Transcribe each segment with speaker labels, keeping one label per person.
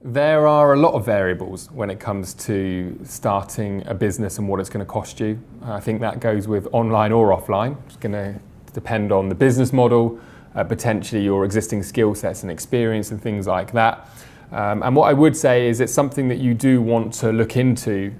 Speaker 1: There are a lot of variables when it comes to starting a business and what it's going to cost you. I think that goes with online or offline. It's going to depend on the business model, potentially your existing skill sets and experience and things like that. And what I would say is it's something that you do want to look into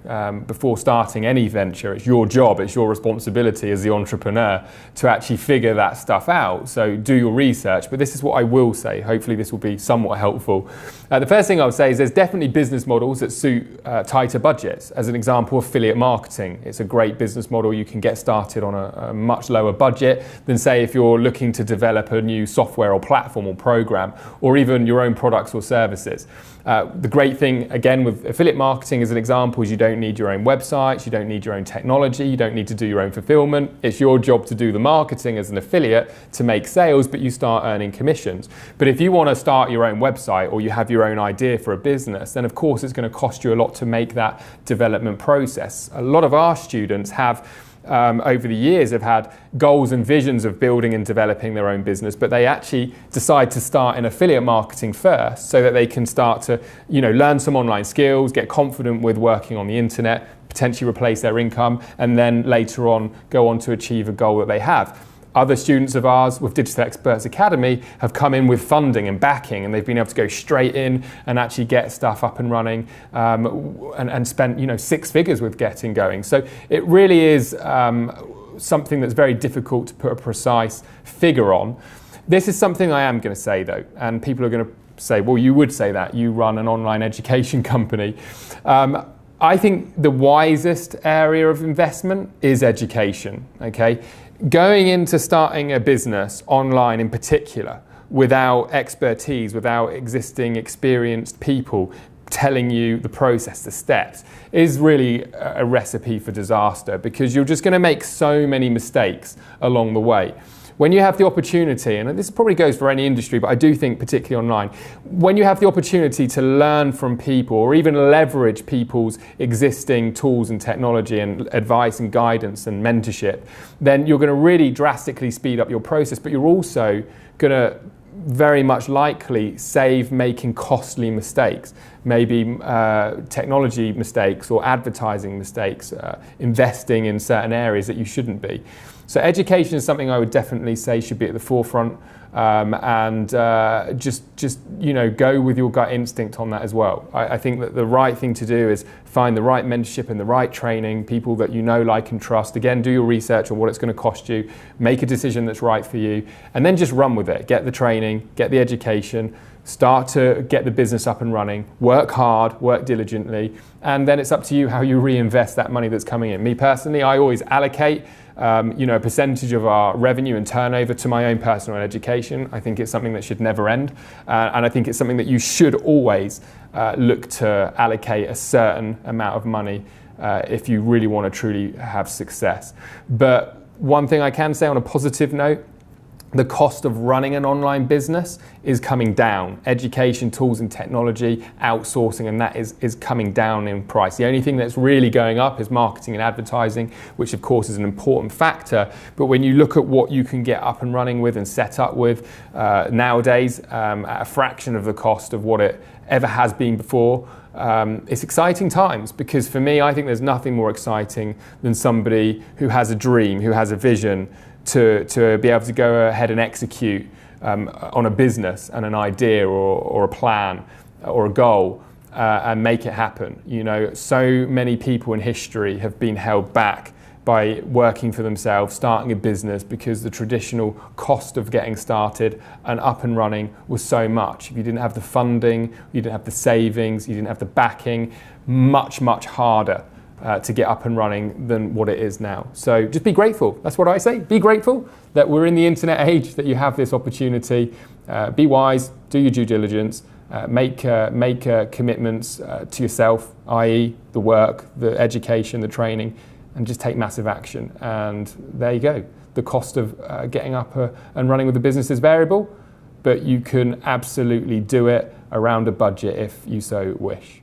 Speaker 1: before starting any venture. It's your job, it's your responsibility as the entrepreneur to actually figure that stuff out. So do your research, but this is what I will say. Hopefully this will be somewhat helpful. The first thing I would say is there's definitely business models that suit tighter budgets. As an example, affiliate marketing. It's a great business model. You can get started on a much lower budget than, say, if you're looking to develop a new software or platform or program, or even your own products or services. The great thing, again, with affiliate marketing as an example, is you don't need your own websites, you don't need your own technology, you don't need to do your own fulfillment. It's your job to do the marketing as an affiliate to make sales, but you start earning commissions. But if you want to start your own website or you have your own idea for a business, then of course it's going to cost you a lot to make that development process. A lot of our students have over the years have had goals and visions of building and developing their own business, but they actually decide to start in affiliate marketing first so that they can start to, learn some online skills, get confident with working on the internet, potentially replace their income, and then later on go on to achieve a goal that they have. Other students of ours with Digital Experts Academy have come in with funding and backing, and they've been able to go straight in and actually get stuff up and running and spend six figures with getting going. So it really is something that's very difficult to put a precise figure on. This is something I am going to say though, and people are going to say, well, you would say that, you run an online education company. I think the wisest area of investment is education, okay? Going into starting a business online in particular, without expertise, without existing experienced people telling you the process, the steps, is really a recipe for disaster, because you're just going to make so many mistakes along the way. When you have the opportunity, and this probably goes for any industry, but I do think particularly online, when you have the opportunity to learn from people or even leverage people's existing tools and technology and advice and guidance and mentorship, then you're going to really drastically speed up your process, but you're also going to very much likely save making costly mistakes, maybe technology mistakes or advertising mistakes, investing in certain areas that you shouldn't be. So education is something I would definitely say should be at the forefront, and just go with your gut instinct on that as well. I think that the right thing to do is find the right mentorship and the right training, people that you know, like and trust. Again, do your research on what it's going to cost you, make a decision that's right for you, and then just run with it. Get the training, get the education, start to get the business up and running, work hard, work diligently, and then it's up to you how you reinvest that money that's coming in. Me personally, I always allocate a percentage of our revenue and turnover to my own personal education. I think it's something that should never end, and I think it's something that you should always look to allocate a certain amount of money if you really want to truly have success. But one thing I can say on a positive note, the cost of running an online business is coming down. Education, tools and technology, outsourcing, and that is coming down in price. The only thing that's really going up is marketing and advertising, which of course is an important factor. But when you look at what you can get up and running with and set up with nowadays at a fraction of the cost of what it ever has been before, it's exciting times, because for me, I think there's nothing more exciting than somebody who has a dream, who has a vision, to be able to go ahead and execute on a business and an idea or a plan or a goal and make it happen. So many people in history have been held back by working for themselves, starting a business, because the traditional cost of getting started and up and running was so much. If you didn't have the funding, you didn't have the savings, you didn't have the backing, much harder to get up and running than what it is now. So just be grateful. That's what I say. Be grateful that we're in the internet age, that you have this opportunity. Be wise, do your due diligence, make commitments to yourself, i.e. the work, the education, the training, and just take massive action. And there you go. The cost of getting up and running with the business is variable, but you can absolutely do it around a budget if you so wish.